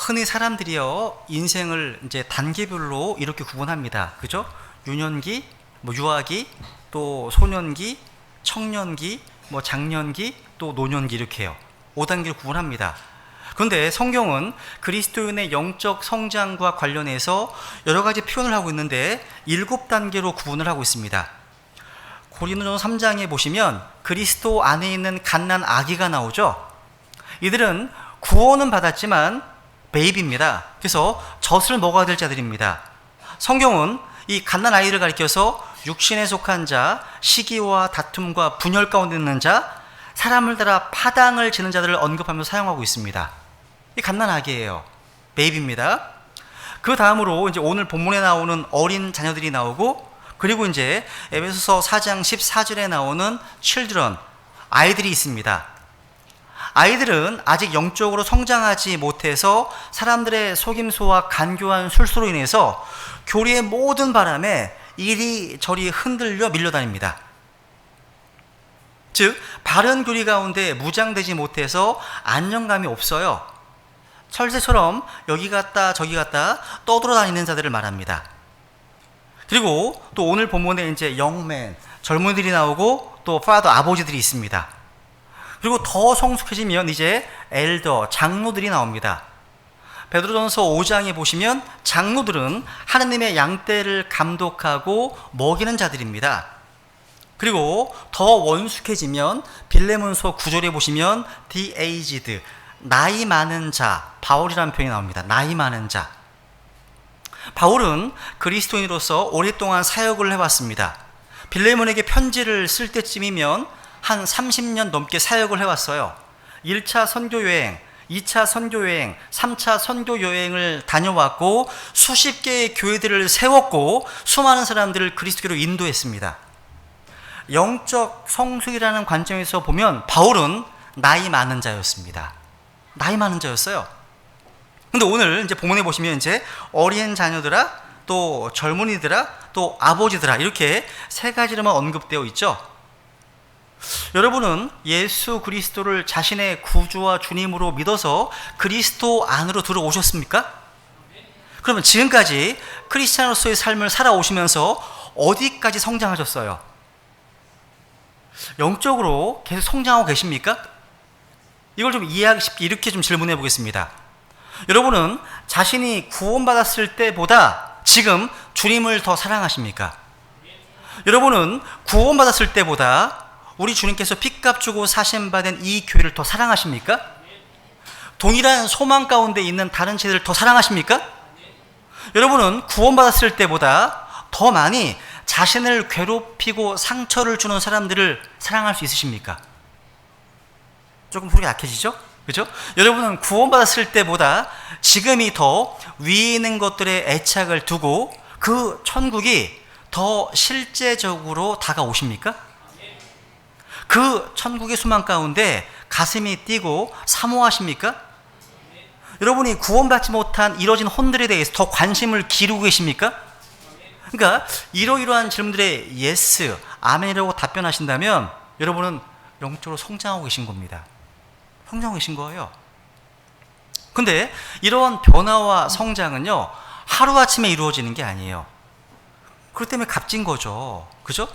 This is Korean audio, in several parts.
흔히 사람들이요, 인생을 이제 단계별로 이렇게 구분합니다. 그죠? 유년기, 유아기, 또 소년기, 청년기, 장년기, 또 노년기 이렇게요. 5단계로 구분합니다. 그런데 성경은 그리스도인의 영적 성장과 관련해서 여러 가지 표현을 하고 있는데 7단계로 구분을 하고 있습니다. 고린도전서 3장에 보시면 그리스도 안에 있는 갓난 아기가 나오죠. 이들은 구원은 받았지만 베이비입니다. 그래서 젖을 먹어야 될 자들입니다. 성경은 이 갓난 아이를 가리켜서 육신에 속한 자, 시기와 다툼과 분열 가운데 있는 자, 사람을 따라 파당을 지는 자들을 언급하면서 사용하고 있습니다. 이 갓난 아기예요. 베이비입니다. 그 다음으로 이제 오늘 본문에 나오는 어린 자녀들이 나오고, 그리고 이제 에베소서 4장 14절에 나오는 children, 아이들이 있습니다. 아이들은 아직 영적으로 성장하지 못해서 사람들의 속임수와 간교한 술수로 인해서 교리의 모든 바람에 이리저리 흔들려 밀려다닙니다. 즉, 바른 교리 가운데 무장되지 못해서 안정감이 없어요. 철새처럼 여기 갔다 저기 갔다 떠돌아다니는 자들을 말합니다. 그리고 또 오늘 본문에 이제 영맨, 젊은이들이 나오고 또 파더, 아버지들이 있습니다. 그리고 더 성숙해지면 이제 엘더, 장로들이 나옵니다. 베드로전서 5장에 보시면 장로들은 하나님의 양떼를 감독하고 먹이는 자들입니다. 그리고 더 원숙해지면 빌레몬서 9절에 보시면 the aged, 나이 많은 자, 바울이라는 표현이 나옵니다. 나이 많은 자. 바울은 그리스도인으로서 오랫동안 사역을 해왔습니다. 빌레몬에게 편지를 쓸 때쯤이면 한 30년 넘게 사역을 해왔어요. 1차 선교여행, 2차 선교여행, 3차 선교여행을 다녀왔고 수십 개의 교회들을 세웠고 수많은 사람들을 그리스도로 인도했습니다. 영적 성숙이라는 관점에서 보면 바울은 나이 많은 자였습니다. 나이 많은 자였어요. 근데 오늘 이제 본문에 보시면 이제 어린 자녀들아, 또 젊은이들아, 또 아버지들아, 이렇게 세 가지로만 언급되어 있죠. 여러분은 예수 그리스도를 자신의 구주와 주님으로 믿어서 그리스도 안으로 들어오셨습니까? 그러면 지금까지 크리스찬으로서의 삶을 살아오시면서 어디까지 성장하셨어요? 영적으로 계속 성장하고 계십니까? 이걸 좀 이해하기 쉽게 이렇게 좀 질문해 보겠습니다. 여러분은 자신이 구원받았을 때보다 지금 주님을 더 사랑하십니까? 여러분은 구원받았을 때보다 우리 주님께서 핏값 주고 사신받은 이 교회를 더 사랑하십니까? 동일한 소망 가운데 있는 다른 제들을 더 사랑하십니까? 여러분은 구원받았을 때보다 더 많이 자신을 괴롭히고 상처를 주는 사람들을 사랑할 수 있으십니까? 조금 소리가 약해지죠? 그죠? 여러분은 구원받았을 때보다 지금이 더 위에 있는 것들에 애착을 두고 그 천국이 더 실제적으로 다가오십니까? 그 천국의 소망 가운데 가슴이 뛰고 사모하십니까? 여러분이 구원받지 못한 이뤄진 혼들에 대해서 더 관심을 기르고 계십니까? 그러니까 이러이러한 질문들에 예스, 아멘이라고 답변하신다면 여러분은 영적으로 성장하고 계신 겁니다. 성장하고 계신 거예요. 근데 이러한 변화와 성장은요, 하루아침에 이루어지는 게 아니에요. 그렇기 때문에 값진 거죠. 그죠?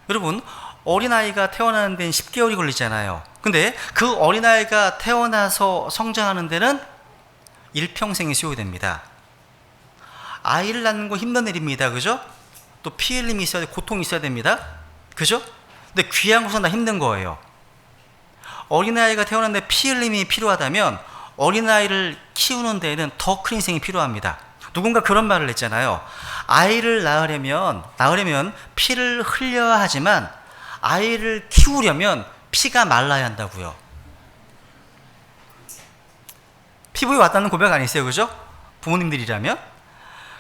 여러분, 어린아이가 태어나는 데는 10개월이 걸리잖아요. 근데 그 어린아이가 태어나서 성장하는 데는 일평생이 소요됩니다. 아이를 낳는 거 힘든 일입니다. 그죠? 또 피 흘림이 있어야 돼, 고통이 있어야 됩니다. 그죠? 근데 귀한 것은 다 힘든 거예요. 어린아이가 태어났는데 피 흘림이 필요하다면 어린아이를 키우는 데에는 더 큰 인생이 필요합니다. 누군가 그런 말을 했잖아요. 아이를 낳으려면 피를 흘려야 하지만 아이를 키우려면 피가 말라야 한다고요. 피부에 와닿는 고백 아니세요? 그죠? 부모님들이라면.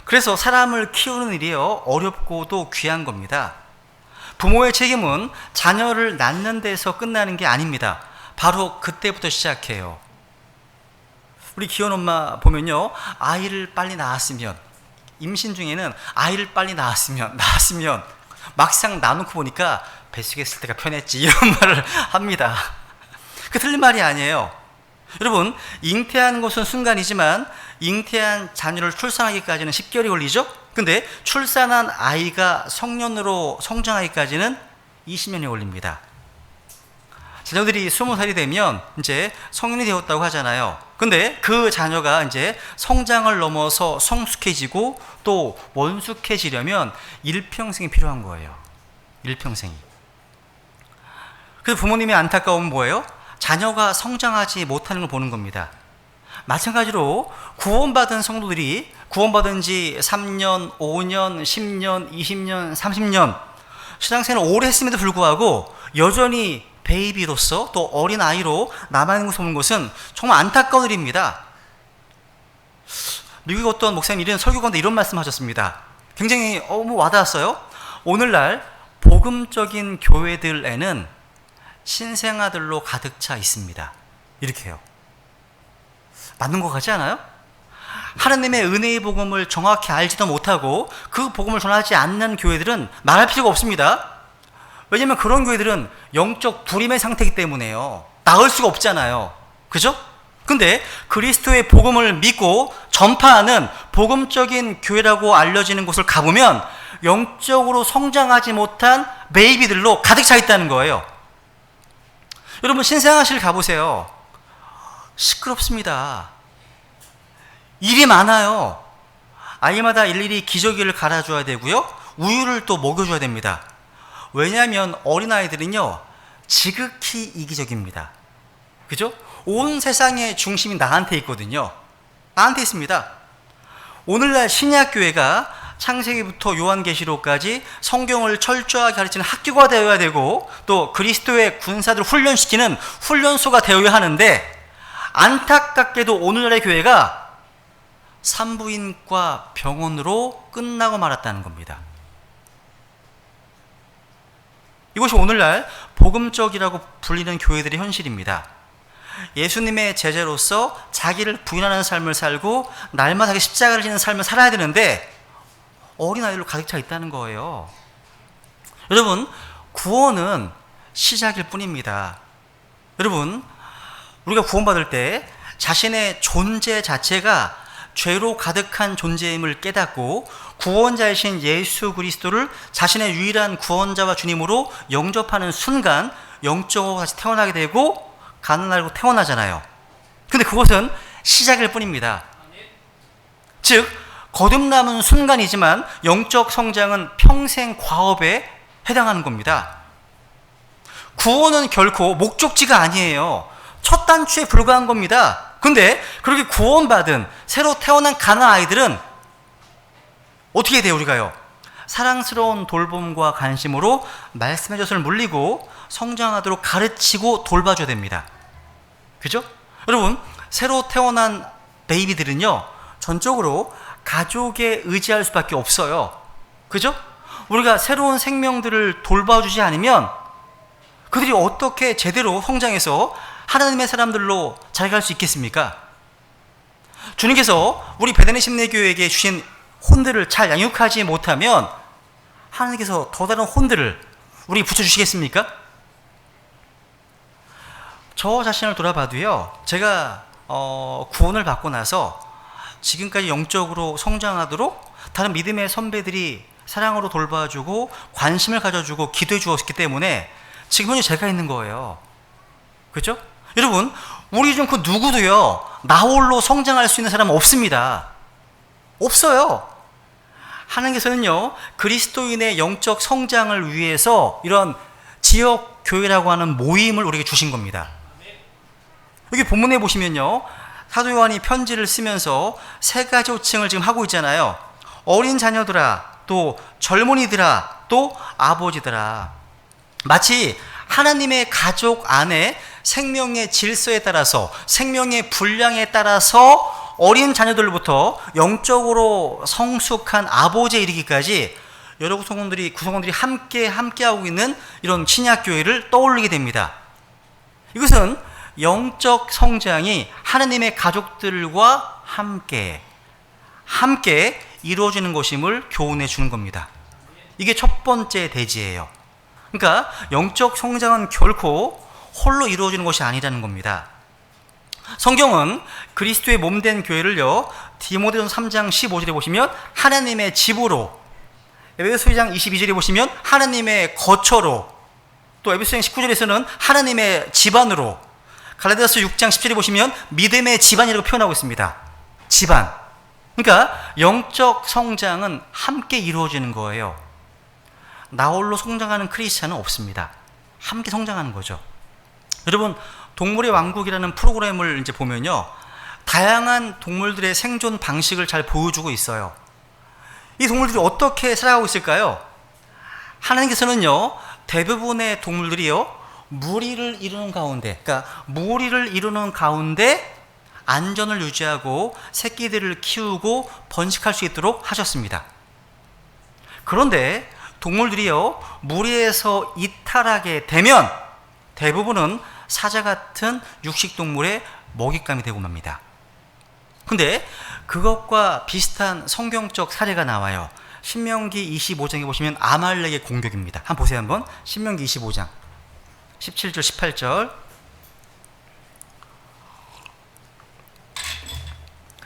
그래서 사람을 키우는 일이요, 어렵고도 귀한 겁니다. 부모의 책임은 자녀를 낳는 데서 끝나는 게 아닙니다. 바로 그때부터 시작해요. 우리 귀여운 엄마 보면요, 아이를 빨리 낳았으면, 임신 중에는 아이를 빨리 낳았으면 막상 나놓고 보니까 뱃속에 있을 때가 편했지, 이런 말을 합니다. 그 틀린 말이 아니에요. 여러분, 잉태한 것은 순간이지만 잉태한 자녀를 출산하기까지는 10개월이 걸리죠? 근데 출산한 아이가 성년으로 성장하기까지는 20년이 걸립니다. 자녀들이 20살이 되면 이제 성인이 되었다고 하잖아요. 근데 그 자녀가 이제 성장을 넘어서 성숙해지고 또 원숙해지려면 일평생이 필요한 거예요. 일평생이. 그래서 부모님의 안타까움은 뭐예요? 자녀가 성장하지 못하는 걸 보는 겁니다. 마찬가지로 구원받은 성도들이 구원받은 지 3년, 5년, 10년, 20년, 30년 신앙생활을 오래 했음에도 불구하고 여전히 베이비로서 또 어린아이로 남아있는 것을 보는 것은 정말 안타까운 일입니다. 미국의 어떤 목사님 이런 설교 가운데 이런 말씀 하셨습니다. 굉장히 와닿았어요. 오늘날 복음적인 교회들에는 신생아들로 가득 차 있습니다. 이렇게 해요. 맞는 것 같지 않아요? 하나님의 은혜의 복음을 정확히 알지도 못하고 그 복음을 전하지 않는 교회들은 말할 필요가 없습니다. 왜냐하면 그런 교회들은 영적 불임의 상태이기 때문에요. 나을 수가 없잖아요. 그죠? 근데 그리스도의 복음을 믿고 전파하는 복음적인 교회라고 알려지는 곳을 가보면 영적으로 성장하지 못한 베이비들로 가득 차 있다는 거예요. 여러분, 신생아실 가보세요. 시끄럽습니다. 일이 많아요. 아이마다 일일이 기저귀를 갈아줘야 되고요. 우유를 또 먹여줘야 됩니다. 왜냐하면 어린아이들은요, 지극히 이기적입니다. 그죠? 온 세상의 중심이 나한테 있거든요. 나한테 있습니다. 오늘날 신약교회가 창세기부터 요한계시록까지 성경을 철저하게 가르치는 학교가 되어야 되고 또 그리스도의 군사들을 훈련시키는 훈련소가 되어야 하는데 안타깝게도 오늘날의 교회가 산부인과 병원으로 끝나고 말았다는 겁니다. 이것이 오늘날 복음적이라고 불리는 교회들의 현실입니다. 예수님의 제자로서 자기를 부인하는 삶을 살고 날마다 자기 십자가를 지는 삶을 살아야 되는데 어린아이들로 가득 차 있다는 거예요. 여러분, 구원은 시작일 뿐입니다. 여러분, 우리가 구원받을 때 자신의 존재 자체가 죄로 가득한 존재임을 깨닫고 구원자이신 예수 그리스도를 자신의 유일한 구원자와 주님으로 영접하는 순간 영적으로 다시 태어나게 되고 가난하고 태어나잖아요. 근데 그것은 시작일 뿐입니다. 즉 거듭남은 순간이지만 영적 성장은 평생 과업에 해당하는 겁니다. 구원은 결코 목적지가 아니에요. 첫 단추에 불과한 겁니다. 근데 그렇게 구원받은 새로 태어난 가난 아이들은 어떻게 돼요? 우리가요, 사랑스러운 돌봄과 관심으로 말씀의 젖을 물리고 성장하도록 가르치고 돌봐줘야 됩니다. 그죠? 여러분, 새로 태어난 베이비들은요 전적으로 가족에 의지할 수밖에 없어요. 그죠? 우리가 새로운 생명들을 돌봐주지 않으면 그들이 어떻게 제대로 성장해서 하나님의 사람들로 자라갈 수 있겠습니까? 주님께서 우리 베데니 심내교회에게 주신 혼들을 잘 양육하지 못하면 하나님께서 더 다른 혼들을 우리에게 붙여주시겠습니까? 저 자신을 돌아봐도요, 제가 구원을 받고 나서 지금까지 영적으로 성장하도록 다른 믿음의 선배들이 사랑으로 돌봐주고 관심을 가져주고 기도해 주었기 때문에 지금 현재 제가 있는 거예요. 그렇죠? 여러분, 우리 중 그 누구도요 나 홀로 성장할 수 있는 사람은 없습니다. 없어요. 하나님께서는요 그리스도인의 영적 성장을 위해서 이런 지역 교회라고 하는 모임을 우리에게 주신 겁니다. 여기 본문에 보시면요, 사도 요한이 편지를 쓰면서 세 가지 호칭을 지금 하고 있잖아요. 어린 자녀들아, 또 젊은이들아, 또 아버지들아. 마치 하나님의 가족 안에 생명의 질서에 따라서, 생명의 분량에 따라서 어린 자녀들부터 영적으로 성숙한 아버지에 이르기까지 여러 구성원들이 함께하고 있는 이런 신약교회를 떠올리게 됩니다. 이것은 영적 성장이 하나님의 가족들과 함께 이루어지는 것임을 교훈해 주는 겁니다. 이게 첫 번째 대지예요. 그러니까 영적 성장은 결코 홀로 이루어지는 것이 아니라는 겁니다. 성경은 그리스도의 몸된 교회를요, 디모데전서 3장 15절에 보시면 하나님의 집으로, 에베소서 2장 22절에 보시면 하나님의 거처로, 또 에베소서 19절에서는 하나님의 집안으로, 갈라디아서 6장 10절에 보시면 믿음의 집안이라고 표현하고 있습니다. 집안. 그러니까 영적 성장은 함께 이루어지는 거예요. 나 홀로 성장하는 크리스찬은 없습니다. 함께 성장하는 거죠. 여러분, 동물의 왕국이라는 프로그램을 이제 보면요, 다양한 동물들의 생존 방식을 잘 보여주고 있어요. 이 동물들이 어떻게 살아가고 있을까요? 하나님께서는요, 대부분의 동물들이요, 무리를 이루는 가운데, 그러니까 무리를 이루는 가운데 안전을 유지하고 새끼들을 키우고 번식할 수 있도록 하셨습니다. 그런데 동물들이요, 무리에서 이탈하게 되면 대부분은 사자 같은 육식동물의 먹잇감이 되고 맙니다. 근데 그것과 비슷한 성경적 사례가 나와요. 신명기 25장에 보시면 아말렉의 공격입니다. 한번 보세요. 한번 신명기 25장 17절 18절.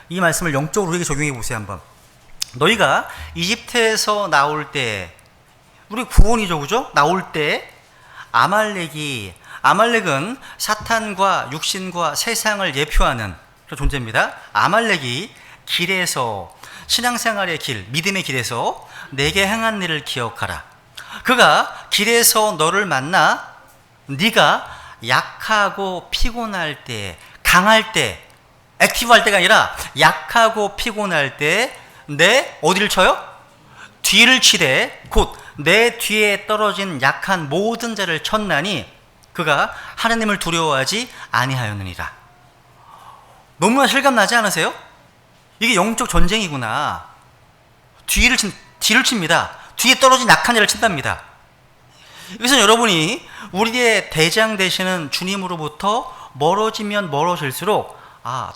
이 말씀을 영적으로 우리에게 적용해 보세요. 한번. 너희가 이집트에서 나올 때, 우리 구원이죠, 그죠? 나올 때 아말렉은 사탄과 육신과 세상을 예표하는 그런 존재입니다. 아말렉이 길에서, 신앙생활의 길, 믿음의 길에서 내게 행한 일을 기억하라. 그가 길에서 너를 만나 네가 약하고 피곤할 때, 강할 때, 액티브할 때가 아니라 약하고 피곤할 때 내 어디를 쳐요? 뒤를 치되 곧 내 뒤에 떨어진 약한 모든 자를 쳤나니 그가 하나님을 두려워하지 아니하였느니라. 너무나 실감나지 않으세요? 이게 영적 전쟁이구나. 뒤를 칩니다. 뒤에 떨어진 약한 자를 친답니다. 여기서 여러분이 우리의 대장 되시는 주님으로부터 멀어지면 멀어질수록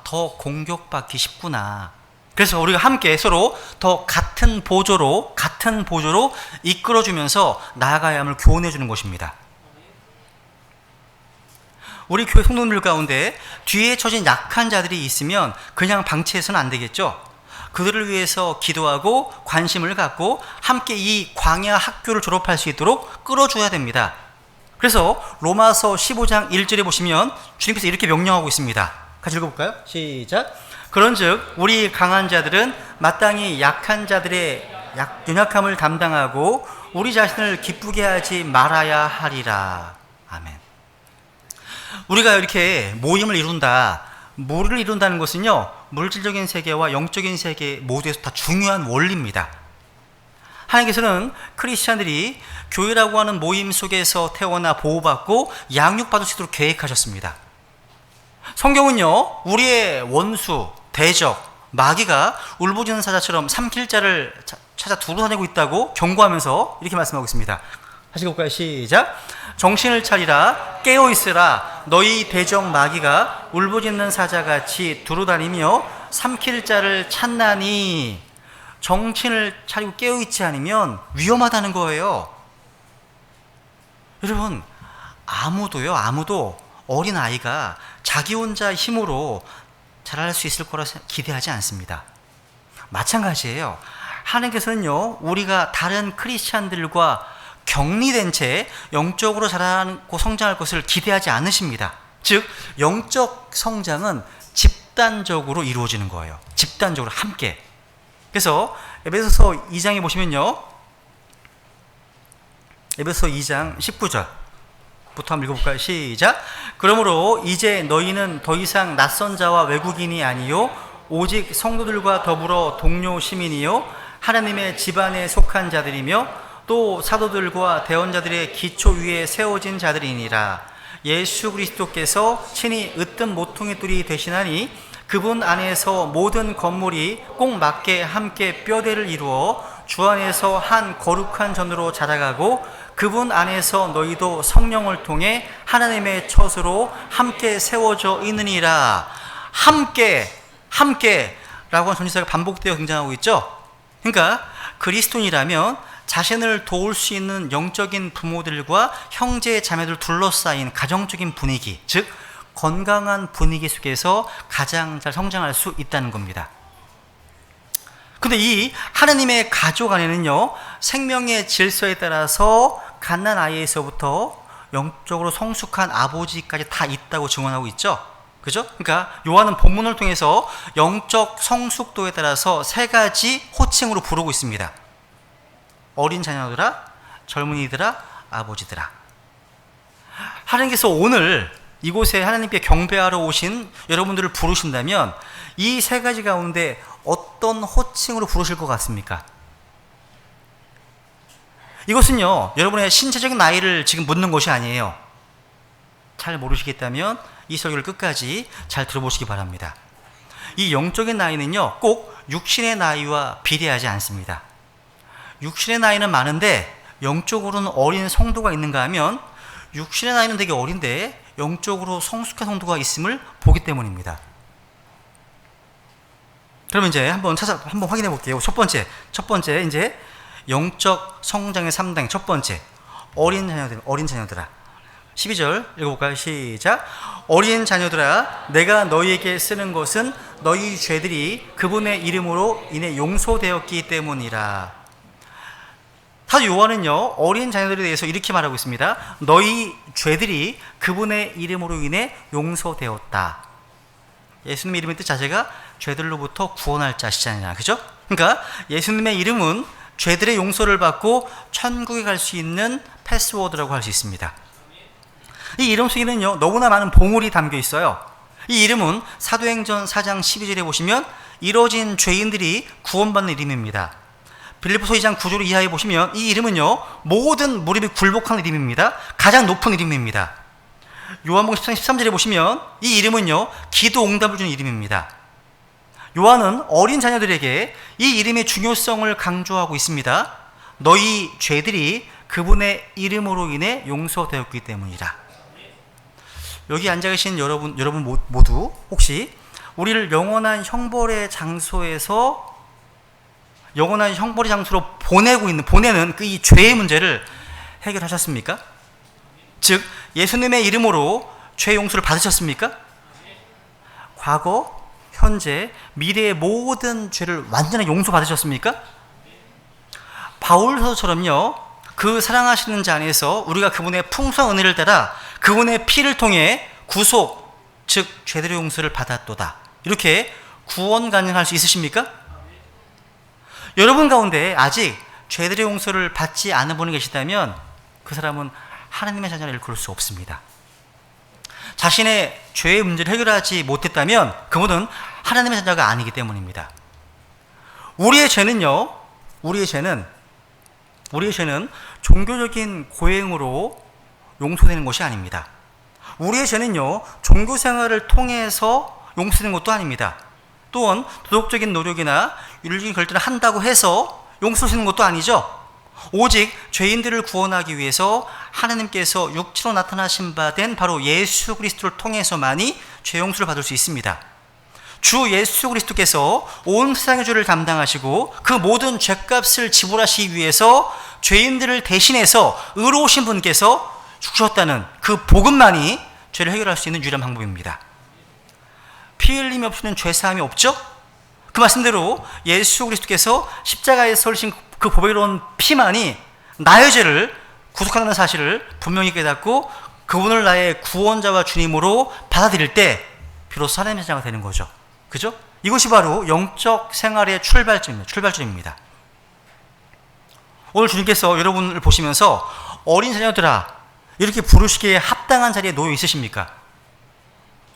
더 공격받기 쉽구나. 그래서 우리가 함께 서로 더 같은 보조로 이끌어주면서 나아가야 함을 교훈해 주는 것입니다. 우리 교회 성도들 가운데 뒤에 처진 약한 자들이 있으면 그냥 방치해서는 안 되겠죠. 그들을 위해서 기도하고 관심을 갖고 함께 이 광야 학교를 졸업할 수 있도록 끌어줘야 됩니다. 그래서 로마서 15장 1절에 보시면 주님께서 이렇게 명령하고 있습니다. 같이 읽어볼까요? 시작. 그런즉 우리 강한 자들은 마땅히 약한 자들의 연약함을 담당하고 우리 자신을 기쁘게 하지 말아야 하리라. 아멘. 우리가 이렇게 모임을 이룬다, 모리를 이룬다는 것은요, 물질적인 세계와 영적인 세계 모두에서 다 중요한 원리입니다. 하나님께서는 크리스찬들이 교회라고 하는 모임 속에서 태어나 보호받고 양육받을 수 있도록 계획하셨습니다. 성경은요, 우리의 원수, 대적, 마귀가 울부짖는 사자처럼 삼킬 자를 찾아 두루다니고 있다고 경고하면서 이렇게 말씀하고 있습니다. 다시 볼까요? 시작. 정신을 차리라, 깨어있으라. 너희 대적 마귀가 울부짖는 사자같이 두루다니며 삼킬 자를 찾나니. 정신을 차리고 깨어있지 않으면 위험하다는 거예요. 여러분, 아무도 어린 아이가 자기 혼자 힘으로 자랄 수 있을 거라 기대하지 않습니다. 마찬가지예요. 하나님께서는요, 우리가 다른 크리스찬들과 격리된 채 영적으로 자라고 성장할 것을 기대하지 않으십니다. 즉, 영적 성장은 집단적으로 이루어지는 거예요. 집단적으로 함께. 그래서 에베소서 2장에 보시면요, 에베소서 2장 19절 부터 한번 읽어볼까요? 시작. 그러므로 이제 너희는 더 이상 낯선 자와 외국인이 아니요 오직 성도들과 더불어 동료 시민이요 하나님의 집안에 속한 자들이며 또 사도들과 대언자들의 기초 위에 세워진 자들이니라. 예수 그리스도께서 친히 으뜸 모퉁이 뚫이 되시나니 그분 안에서 모든 건물이 꼭 맞게 함께 뼈대를 이루어 주 안에서 한 거룩한 전으로 자라가고 그분 안에서 너희도 성령을 통해 하나님의 처소로 함께 세워져 있느니라. 함께 라고 하는 전치사가 반복되어 등장하고 있죠. 그러니까 그리스도인이라면 자신을 도울 수 있는 영적인 부모들과 형제 자매들 둘러싸인 가정적인 분위기, 즉 건강한 분위기 속에서 가장 잘 성장할 수 있다는 겁니다. 근데 이 하나님의 가족 안에는요, 생명의 질서에 따라서 갓난 아이에서부터 영적으로 성숙한 아버지까지 다 있다고 증언하고 있죠. 그죠? 그러니까 요한은 본문을 통해서 영적 성숙도에 따라서 세 가지 호칭으로 부르고 있습니다. 어린 자녀들아, 젊은이들아, 아버지들아. 하나님께서 오늘 이곳에 하나님께 경배하러 오신 여러분들을 부르신다면 이 세 가지 가운데 어떤 호칭으로 부르실 것 같습니까? 이것은요, 여러분의 신체적인 나이를 지금 묻는 것이 아니에요. 잘 모르시겠다면 이 설교를 끝까지 잘 들어보시기 바랍니다. 이 영적인 나이는요, 꼭 육신의 나이와 비례하지 않습니다. 육신의 나이는 많은데 영적으로는 어린 성도가 있는가 하면 육신의 나이는 되게 어린데 영적으로 성숙한 성도가 있음을 보기 때문입니다. 그럼 이제 한번 확인해 볼게요. 첫 번째 이제 영적 성장의 3단 첫 번째, 어린 자녀들아. 12절 읽어볼까요? 시작. 어린 자녀들아, 내가 너희에게 쓰는 것은 너희 죄들이 그분의 이름으로 인해 용서되었기 때문이라. 사도 요한은요, 어린 자녀들에 대해서 이렇게 말하고 있습니다. 너희 죄들이 그분의 이름으로 인해 용서되었다. 예수님의 이름의 뜻 자체가 죄들로부터 구원할 자시잖아요. 그죠? 그러니까 예수님의 이름은 죄들의 용서를 받고 천국에 갈 수 있는 패스워드라고 할 수 있습니다. 이 이름 속에는요, 너무나 많은 보물이 담겨 있어요. 이 이름은 사도행전 4장 12절에 보시면 이뤄진 죄인들이 구원받는 이름입니다. 빌립보서 2장 9절 이하에 보시면 이 이름은요, 모든 무릎이 굴복하는 이름입니다. 가장 높은 이름입니다. 요한복음 14장 13절에 보시면 이 이름은요, 기도 응답을 주는 이름입니다. 요한은 어린 자녀들에게 이 이름의 중요성을 강조하고 있습니다. 너희 죄들이 그분의 이름으로 인해 용서되었기 때문이라. 여기 앉아 계신 여러분 모두 혹시 우리를 영원한 형벌의 장소로 보내는 그 이 죄의 문제를 해결하셨습니까? 즉 예수님의 이름으로 죄 용서를 받으셨습니까? 과거, 현재, 미래의 모든 죄를 완전히 용서받으셨습니까? 바울 사도처럼요, 그 사랑하시는 자 안에서 우리가 그분의 풍성한 은혜를 따라 그분의 피를 통해 구속, 즉 죄들의 용서를 받았도다. 이렇게 구원 가능할 수 있으십니까? 여러분 가운데 아직 죄들의 용서를 받지 않은 분이 계시다면 그 사람은 하나님의 자녀를 일컬을 수 없습니다. 자신의 죄의 문제를 해결하지 못했다면 그분은 하나님의 자녀가 아니기 때문입니다. 우리의 죄는 종교적인 고행으로 용서되는 것이 아닙니다. 우리의 죄는요, 종교 생활을 통해서 용서되는 것도 아닙니다. 또한 도덕적인 노력이나 윤리적인 결단을 한다고 해서 용서되는 것도 아니죠. 오직 죄인들을 구원하기 위해서 하나님께서 육체로 나타나신 바 된 바로 예수 그리스도를 통해서만이 죄 용서를 받을 수 있습니다. 주 예수 그리스도께서 온 세상의 죄를 담당하시고 그 모든 죄값을 지불하시기 위해서 죄인들을 대신해서 의로우신 분께서 죽으셨다는 그 복음만이 죄를 해결할 수 있는 유일한 방법입니다. 피 흘림이 없이는 죄 사함이 없죠? 그 말씀대로 예수 그리스도께서 십자가에서 흘리신 그 보배로운 피만이 나의 죄를 구속한다는 사실을 분명히 깨닫고 그분을 나의 구원자와 주님으로 받아들일 때 비로소 하나님의 자녀가 되는 거죠. 그죠? 이것이 바로 영적 생활의 출발점입니다. 오늘 주님께서 여러분을 보시면서 어린 자녀들아 이렇게 부르시기에 합당한 자리에 놓여 있으십니까?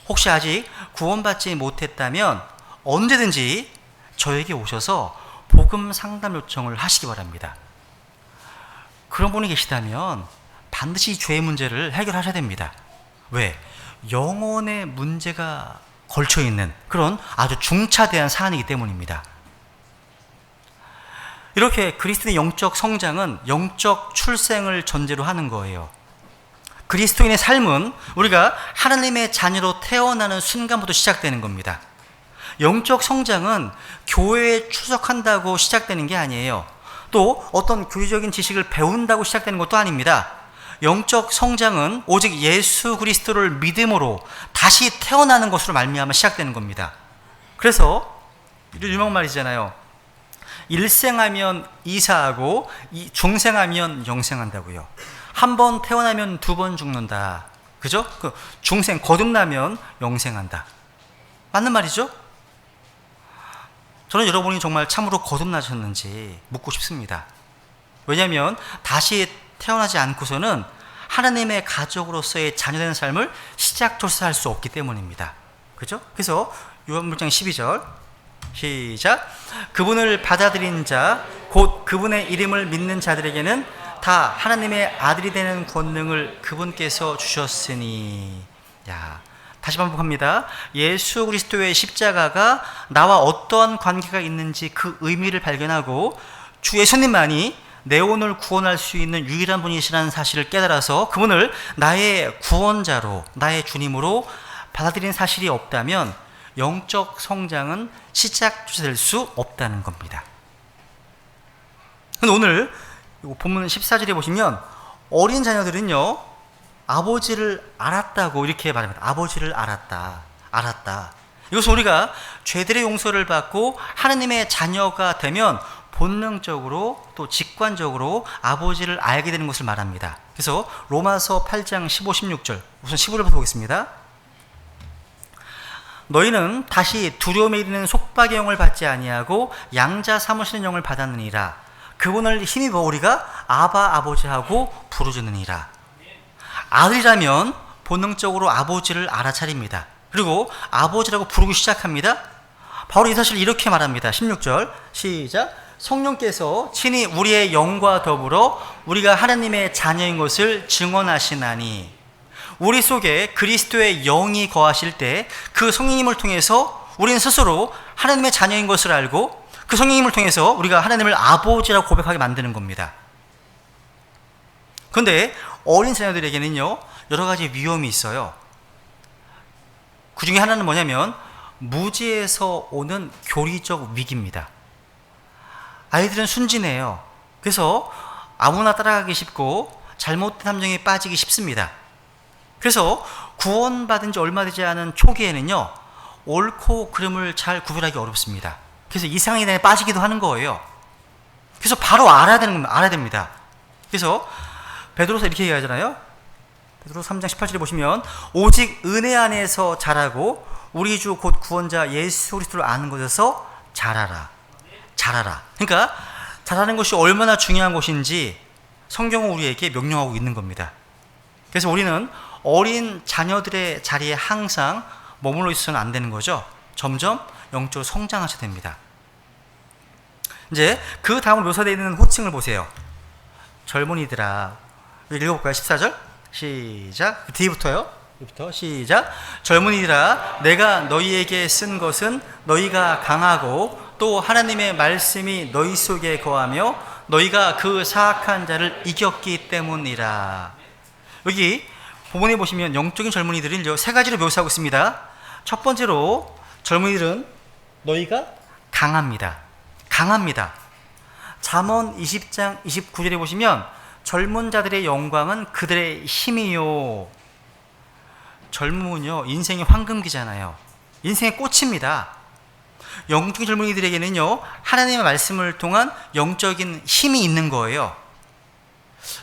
혹시 아직 구원받지 못했다면 언제든지 저에게 오셔서 복음 상담 요청을 하시기 바랍니다. 그런 분이 계시다면 반드시 죄의 문제를 해결하셔야 됩니다. 왜? 영혼의 문제가 걸쳐있는 그런 아주 중차대한 사안이기 때문입니다. 이렇게 그리스도의 영적 성장은 영적 출생을 전제로 하는 거예요. 그리스도인의 삶은 우리가 하나님의 자녀로 태어나는 순간부터 시작되는 겁니다. 영적 성장은 교회에 출석한다고 시작되는 게 아니에요. 또 어떤 교리적인 지식을 배운다고 시작되는 것도 아닙니다. 영적 성장은 오직 예수 그리스도를 믿음으로 다시 태어나는 것으로 말미암아 시작되는 겁니다. 그래서 이런 유명한 말이잖아요. 일생하면 이사하고 중생하면 영생한다고요. 한 번 태어나면 두 번 죽는다. 그죠? 그 중생 거듭나면 영생한다. 맞는 말이죠? 저는 여러분이 정말 참으로 거듭나셨는지 묻고 싶습니다. 왜냐하면 다시 태어나지 않고서는 하나님의 가족으로서의 자녀된 삶을 시작조사할 수 없기 때문입니다. 그죠? 그래서 요한복음 12절 시작. 그분을 받아들인 자 곧 그분의 이름을 믿는 자들에게는 다 하나님의 아들이 되는 권능을 그분께서 주셨으니. 야, 다시 반복합니다. 예수 그리스도의 십자가가 나와 어떠한 관계가 있는지 그 의미를 발견하고 주 예수님만이 내 혼을 구원할 수 있는 유일한 분이시라는 사실을 깨달아서 그분을 나의 구원자로, 나의 주님으로 받아들인 사실이 없다면 영적 성장은 시작될 수 없다는 겁니다. 근데 오늘 본문 14절에 보시면 어린 자녀들은요, 아버지를 알았다고 이렇게 말합니다. 아버지를 알았다. 이것은 우리가 죄들의 용서를 받고 하나님의 자녀가 되면 본능적으로 또 직관적으로 아버지를 알게 되는 것을 말합니다. 그래서 로마서 8장 15, 16절 우선 15절부터 보겠습니다. 너희는 다시 두려움에 이르는 속박의 영을 받지 아니하고 양자 삼으시는 영을 받았느니라. 그분을 힘입어 우리가 아바 아버지하고 부르짖느니라. 아들이라면 본능적으로 아버지를 알아차립니다. 그리고 아버지라고 부르기 시작합니다. 바로 이 사실을 이렇게 말합니다. 16절 시작. 성령께서 친히 우리의 영과 더불어 우리가 하나님의 자녀인 것을 증언하시나니. 우리 속에 그리스도의 영이 거하실 때 그 성령님을 통해서 우리는 스스로 하나님의 자녀인 것을 알고 그 성령님을 통해서 우리가 하나님을 아버지라고 고백하게 만드는 겁니다. 그런데 어린 자녀들에게는요, 여러 가지 위험이 있어요. 그 중에 하나는 뭐냐면 무지에서 오는 교리적 위기입니다. 아이들은 순진해요. 그래서 아무나 따라가기 쉽고 잘못된 함정에 빠지기 쉽습니다. 그래서 구원받은 지 얼마 되지 않은 초기에는요, 옳고 그름을 잘 구별하기 어렵습니다. 그래서 이상한 일에 빠지기도 하는 거예요. 그래서 바로 알아야 됩니다. 그래서 베드로서 이렇게 얘기하잖아요. 베드로서 3장 18절에 보시면 오직 은혜 안에서 자라고 우리 주 곧 구원자 예수 그리스도를 아는 것에서 자라라. 그러니까 자라는 것이 얼마나 중요한 것인지 성경은 우리에게 명령하고 있는 겁니다. 그래서 우리는 어린 자녀들의 자리에 항상 머물러 있어서는 안 되는 거죠. 점점 영적으로 성장하셔야 됩니다. 이제 그 다음으로 묘사되어 있는 호칭을 보세요. 젊은이들아. 읽어볼까요? 14절 시작. 뒤부터요. 뒤부터 시작. 젊은이들아, 내가 너희에게 쓴 것은 너희가 강하고 또 하나님의 말씀이 너희 속에 거하며 너희가 그 사악한 자를 이겼기 때문이라. 여기 본문에 보시면 영적인 젊은이들을 세 가지로 묘사하고 있습니다. 첫 번째로 젊은이들은 너희가 강합니다. 잠언 20장 29절에 보시면 젊은 자들의 영광은 그들의 힘이요. 젊음은요, 인생의 황금기잖아요. 인생의 꽃입니다. 영적인 젊은이들에게는요, 하나님의 말씀을 통한 영적인 힘이 있는 거예요.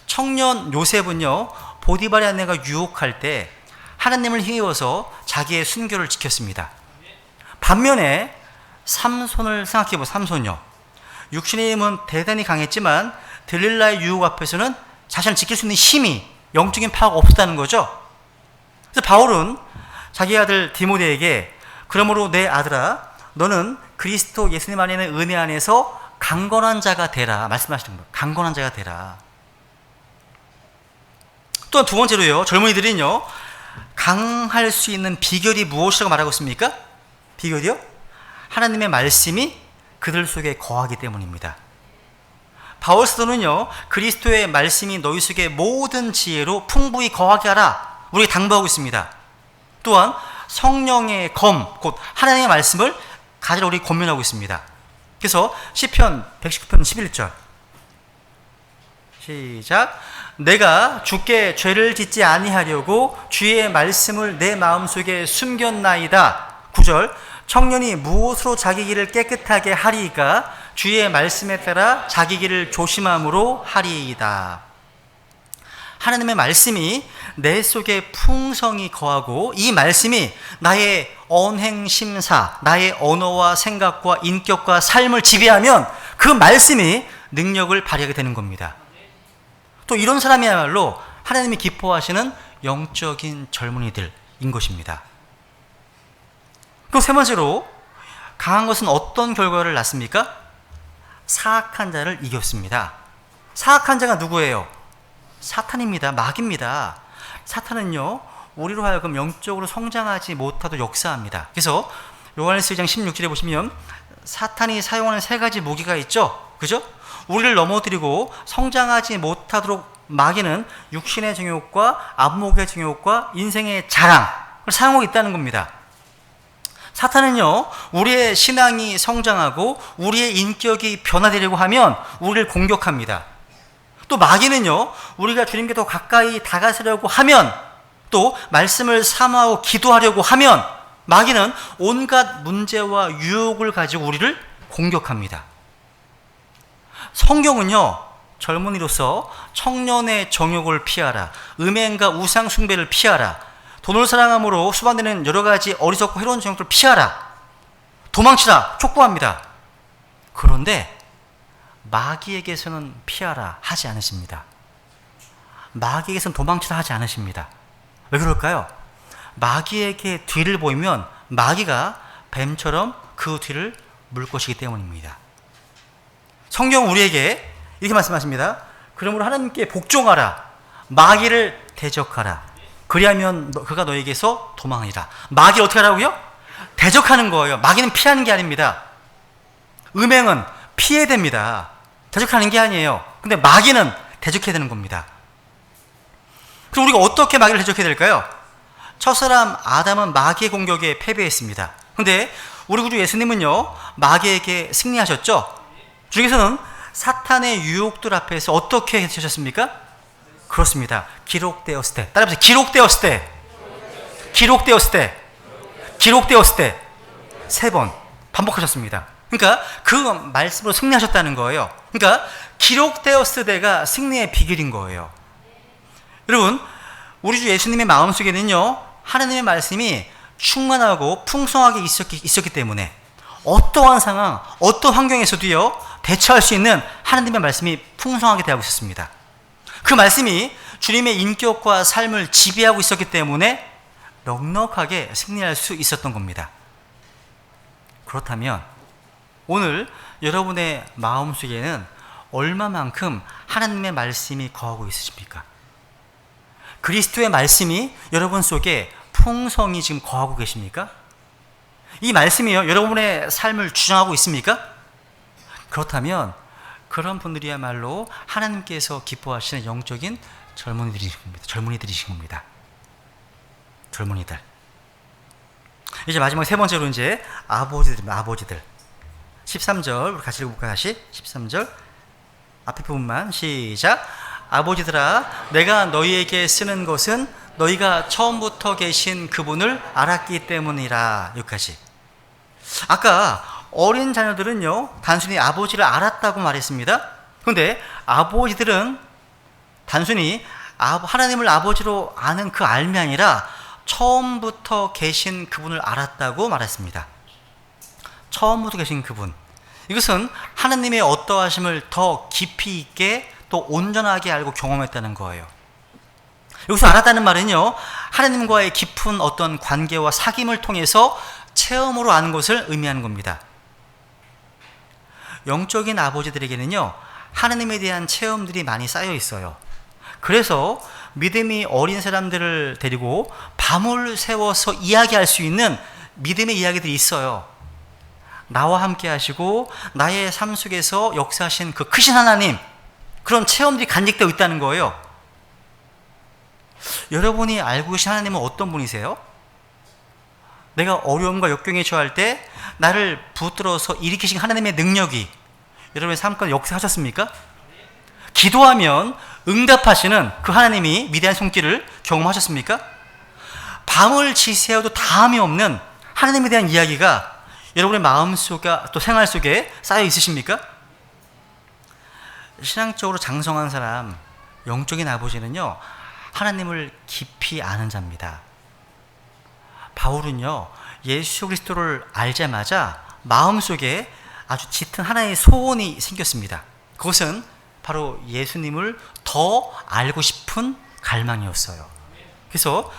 청년 요셉은요, 보디발의 아내가 유혹할 때 하나님을 힘입어서 자기의 순교를 지켰습니다. 반면에 삼손을 생각해보세요. 삼손요, 육신의 힘은 대단히 강했지만 들릴라의 유혹 앞에서는 자신을 지킬 수 있는 힘이, 영적인 파워가 없었다는 거죠. 그래서 바울은 자기 아들 디모데에게 그러므로 내 아들아, 너는 그리스도 예수님 안에 있는 은혜 안에서 강건한 자가 되라 말씀하시는 거예요. 강건한 자가 되라. 또한 두 번째로요, 젊은이들은요, 강할 수 있는 비결이 무엇이라고 말하고 있습니까? 비결이요? 하나님의 말씀이 그들 속에 거하기 때문입니다. 바울 사도는요, 그리스도의 말씀이 너희 속에 모든 지혜로 풍부히 거하게 하라 우리에게 당부하고 있습니다. 또한 성령의 검, 곧 하나님의 말씀을 가지라 우리 권면하고 있습니다. 그래서 시편 119편 11절 시작. 내가 주께 죄를 짓지 아니하려고 주의 말씀을 내 마음속에 숨겼나이다. 9절. 청년이 무엇으로 자기 길을 깨끗하게 하리이까 주의 말씀에 따라 자기 길을 조심함으로 하리이다. 하나님의 말씀이 내 속에 풍성히 거하고 이 말씀이 나의 언행심사, 나의 언어와 생각과 인격과 삶을 지배하면 그 말씀이 능력을 발휘하게 되는 겁니다. 또 이런 사람이야말로 하나님이 기뻐하시는 영적인 젊은이들인 것입니다. 그리고 세 번째로 강한 것은 어떤 결과를 낳습니까? 사악한 자를 이겼습니다. 사악한 자가 누구예요? 사탄입니다. 마귀입니다. 사탄은요, 우리로 하여금 영적으로 성장하지 못하도록 역사합니다. 그래서 요한일서 2장 16절에 보시면 사탄이 사용하는 세 가지 무기가 있죠. 그죠? 우리를 넘어뜨리고 성장하지 못하도록 마귀는 육신의 정욕과 안목의 정욕과 인생의 자랑을 사용하고 있다는 겁니다. 사탄은요, 우리의 신앙이 성장하고 우리의 인격이 변화되려고 하면 우리를 공격합니다. 또 마귀는요, 우리가 주님께 더 가까이 다가서려고 하면, 또 말씀을 사모하고 기도하려고 하면 마귀는 온갖 문제와 유혹을 가지고 우리를 공격합니다. 성경은요, 젊은이로서 청년의 정욕을 피하라, 음행과 우상 숭배를 피하라, 돈을 사랑함으로 수반되는 여러 가지 어리석고 해로운 정욕들을 피하라, 도망치라 촉구합니다. 그런데 마귀에게서는 피하라 하지 않으십니다. 마귀에게서는 도망치라 하지 않으십니다. 왜 그럴까요? 마귀에게 뒤를 보이면 마귀가 뱀처럼 그 뒤를 물 것이기 때문입니다. 성경은 우리에게 이렇게 말씀하십니다. 그러므로 하나님께 복종하라, 마귀를 대적하라, 그리하면 그가 너에게서 도망하리라. 마귀를 어떻게 하라고요? 대적하는 거예요. 마귀는 피하는 게 아닙니다. 음행은 피해야 됩니다. 대적하는 게 아니에요. 근데 마귀는 대적해야 되는 겁니다. 그럼 우리가 어떻게 마귀를 대적해야 될까요? 첫사람 아담은 마귀의 공격에 패배했습니다. 근데 우리 구주 예수님은요, 마귀에게 승리하셨죠? 주께서는 사탄의 유혹들 앞에서 어떻게 하셨습니까? 그렇습니다. 기록되었을 때. 따라해보세요. 기록되었을 때. 기록되었을 때. 기록되었을 때. 3번 반복하셨습니다. 그러니까 그 말씀으로 승리하셨다는 거예요. 그러니까 기록되었을 때가 승리의 비결인 거예요. 여러분, 우리 주 예수님의 마음속에는요, 하나님의 말씀이 충만하고 풍성하게 있었기 때문에 어떠한 상황, 어떤 환경에서도요, 대처할 수 있는 하나님의 말씀이 풍성하게 되고 있었습니다. 그 말씀이 주님의 인격과 삶을 지배하고 있었기 때문에 넉넉하게 승리할 수 있었던 겁니다. 그렇다면 오늘 여러분의 마음속에는 얼마만큼 하나님의 말씀이 거하고 있으십니까? 그리스도의 말씀이 여러분 속에 풍성히 지금 거하고 계십니까? 이 말씀이요, 여러분의 삶을 주장하고 있습니까? 그렇다면 그런 분들이야말로 하나님께서 기뻐하시는 영적인 젊은이들이신 겁니다. 젊은이들이신 겁니다. 젊은이들. 이제 마지막 세 번째로 이제 아버지들입니다. 아버지들. 13절 우리 같이 읽어볼까요? 다시 13절 앞에 부분만 시작. 아버지들아, 내가 너희에게 쓰는 것은 너희가 처음부터 계신 그분을 알았기 때문이라. 여기까지. 아까 어린 자녀들은요, 단순히 아버지를 알았다고 말했습니다. 그런데 아버지들은 단순히 하나님을 아버지로 아는 그 알미 아니라 처음부터 계신 그분을 알았다고 말했습니다. 처음부터 계신 그분. 이것은 하나님의 어떠하심을 더 깊이 있게 또 온전하게 알고 경험했다는 거예요. 여기서 알았다는 말은요, 하나님과의 깊은 어떤 관계와 사귐을 통해서 체험으로 아는 것을 의미하는 겁니다. 영적인 아버지들에게는요, 하나님에 대한 체험들이 많이 쌓여 있어요. 그래서 믿음이 어린 사람들을 데리고 밤을 새워서 이야기할 수 있는 믿음의 이야기들이 있어요. 나와 함께 하시고 나의 삶 속에서 역사하신 그 크신 하나님, 그런 체험들이 간직되어 있다는 거예요. 여러분이 알고 계신 하나님은 어떤 분이세요? 내가 어려움과 역경에 처할 때 나를 붙들어서 일으키신 하나님의 능력이 여러분의 삶 가운데 역사하셨습니까? 기도하면 응답하시는 그 하나님이 위대한 손길을 경험하셨습니까? 밤을 지새워도 다함이 없는 하나님에 대한 이야기가 여러분의 마음속에 또 생활 속에 쌓여 있으십니까? 신앙적으로 장성한 사람, 영적인 아버지는요, 하나님을 깊이 아는 자입니다. 바울은요, 예수 그리스도를 알자마자 마음속에 아주 짙은 하나의 소원이 생겼습니다. 그것은 바로 예수님을 더 알고 싶은 갈망이었어요. 그래서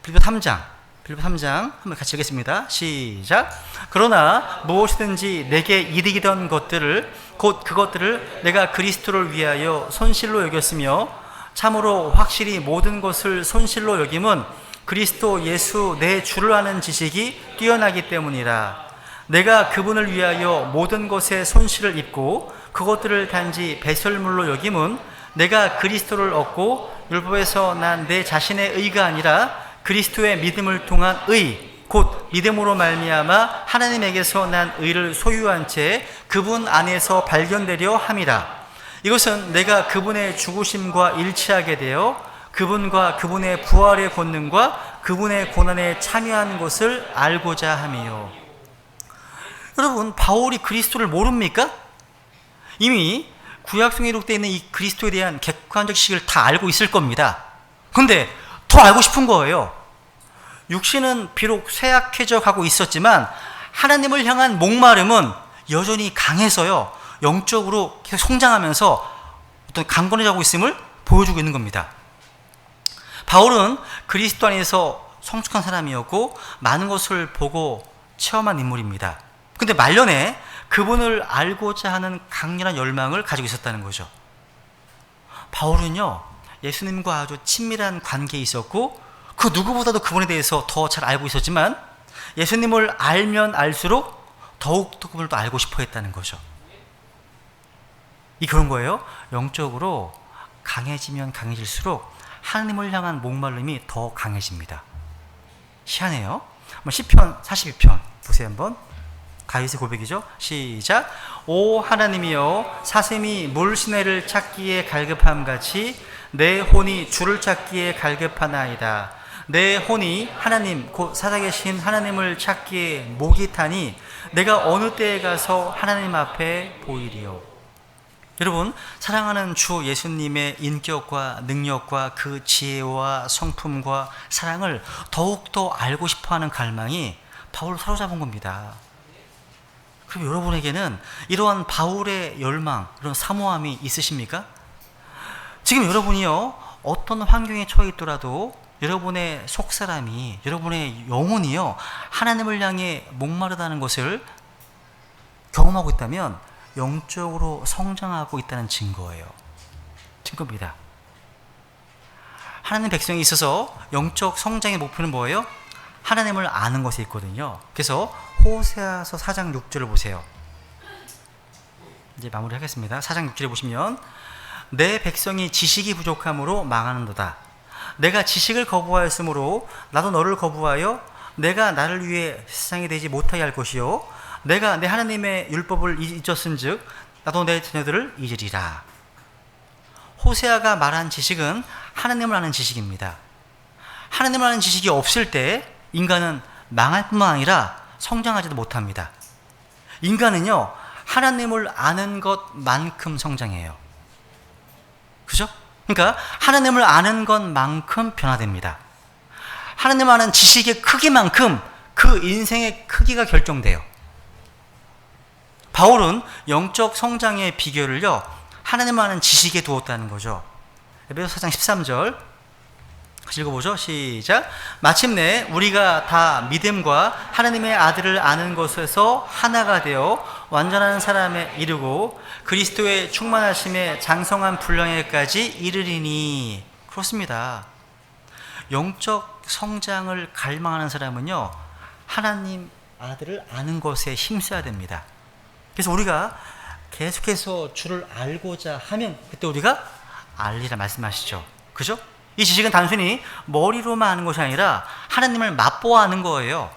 빌립보 3장 한번 같이 읽겠습니다. 시작. 그러나 무엇이든지 내게 이득이던 것들을 곧 그것들을 내가 그리스도를 위하여 손실로 여겼으며 참으로 확실히 모든 것을 손실로 여김은 그리스도 예수 내 주를 아는 지식이 뛰어나기 때문이라. 내가 그분을 위하여 모든 것에 손실을 입고 그것들을 단지 배설물로 여김은 내가 그리스도를 얻고 율법에서 난 내 자신의 의가 아니라 그리스도의 믿음을 통한 의 곧 믿음으로 말미암아 하나님에게서 난 의를 소유한 채 그분 안에서 발견되려 함이라. 이것은 내가 그분의 죽으심과 일치하게 되어 그분과 그분의 부활의 권능과 그분의 고난에 참여한 것을 알고자 함이요. 여러분, 바울이 그리스도를 모릅니까? 이미 구약성에 기록되어 있는 이 그리스도에 대한 객관적 지식을 다 알고 있을 겁니다. 근데 더 알고 싶은 거예요. 육신은 비록 쇠약해져 가고 있었지만 하나님을 향한 목마름은 여전히 강해서요, 영적으로 계속 성장하면서 어떤 강건해지고 있음을 보여주고 있는 겁니다. 바울은 그리스도 안에서 성숙한 사람이었고 많은 것을 보고 체험한 인물입니다. 근데 말년에 그분을 알고자 하는 강렬한 열망을 가지고 있었다는 거죠. 바울은요, 예수님과 아주 친밀한 관계에 있었고 그 누구보다도 그분에 대해서 더 잘 알고 있었지만 예수님을 알면 알수록 더욱더 그분을 또 알고 싶어 했다는 거죠. 이 그런 거예요. 영적으로 강해지면 강해질수록 하나님을 향한 목마름이 더 강해집니다. 희한해요. 시편 42편 보세요. 한번 다윗의 고백이죠. 시작. 오 하나님이여, 사슴이 물시내를 찾기에 갈급함같이 내 혼이 주를 찾기에 갈급하나이다. 내 혼이 하나님 곧 살아계신 하나님을 찾기에 목이 타니 내가 어느 때에 가서 하나님 앞에 보이리요. 여러분, 사랑하는 주 예수님의 인격과 능력과 그 지혜와 성품과 사랑을 더욱더 알고 싶어하는 갈망이 바울을 사로잡은 겁니다. 그럼 여러분에게는 이러한 바울의 열망, 이런 사모함이 있으십니까? 지금 여러분이요, 어떤 환경에 처해 있더라도 여러분의 속사람이, 여러분의 영혼이요, 하나님을 향해 목마르다는 것을 경험하고 있다면 영적으로 성장하고 있다는 증거예요. 증거입니다. 하나님 백성이 있어서 영적 성장의 목표는 뭐예요? 하나님을 아는 것에 있거든요. 그래서 호세아서 4장 6절을 보세요. 이제 마무리하겠습니다. 4장 6절에 보시면 내 백성이 지식이 부족함으로 망하는도다. 내가 지식을 거부하였으므로 나도 너를 거부하여 내가 나를 위해 세상에 되지 못하게 할 것이요 내가 내 하나님의 율법을 잊었은즉 나도 내 자녀들을 잊으리라. 호세아가 말한 지식은 하나님을 아는 지식입니다. 하나님을 아는 지식이 없을 때 인간은 망할 뿐만 아니라 성장하지도 못합니다. 인간은요, 하나님을 아는 것만큼 성장해요. 그죠? 그러니까 하나님을 아는 것만큼 변화됩니다. 하나님을 아는 지식의 크기만큼 그 인생의 크기가 결정돼요. 바울은 영적 성장의 비결을요, 하나님을 아는 지식에 두었다는 거죠. 에베소서 4장 13절 같이 읽어보죠. 시작. 마침내 우리가 다 믿음과 하나님의 아들을 아는 것에서 하나가 되어 완전한 사람에 이르고 그리스도의 충만하심에 장성한 분량에까지 이르리니. 그렇습니다. 영적 성장을 갈망하는 사람은요, 하나님 아들을 아는 것에 힘써야 됩니다. 그래서 우리가 계속해서 주를 알고자 하면 그때 우리가 알리라 말씀하시죠. 그죠? 이 지식은 단순히 머리로만 아는 것이 아니라 하나님을 맛보아 아는 거예요.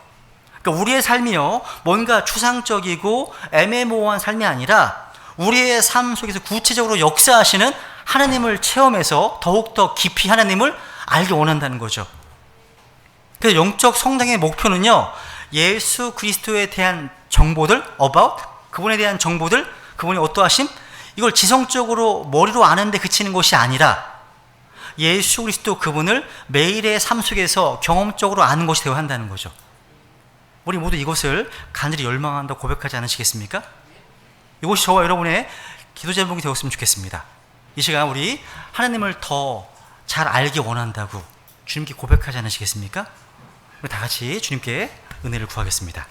그러니까 우리의 삶이요, 뭔가 추상적이고 애매모호한 삶이 아니라 우리의 삶 속에서 구체적으로 역사하시는 하나님을 체험해서 더욱더 깊이 하나님을 알기 원한다는 거죠. 그래서 영적 성장의 목표는요, 예수 그리스도에 대한 정보들, about, 그분에 대한 정보들, 그분이 어떠하심, 이걸 지성적으로 머리로 아는데 그치는 것이 아니라 예수 그리스도 그분을 매일의 삶 속에서 경험적으로 아는 것이 되어야 한다는 거죠. 우리 모두 이것을 간절히 열망한다고 고백하지 않으시겠습니까? 이것이 저와 여러분의 기도 제목이 되었으면 좋겠습니다. 이 시간 우리 하나님을 더 잘 알기 원한다고 주님께 고백하지 않으시겠습니까? 우리 다 같이 주님께 은혜를 구하겠습니다.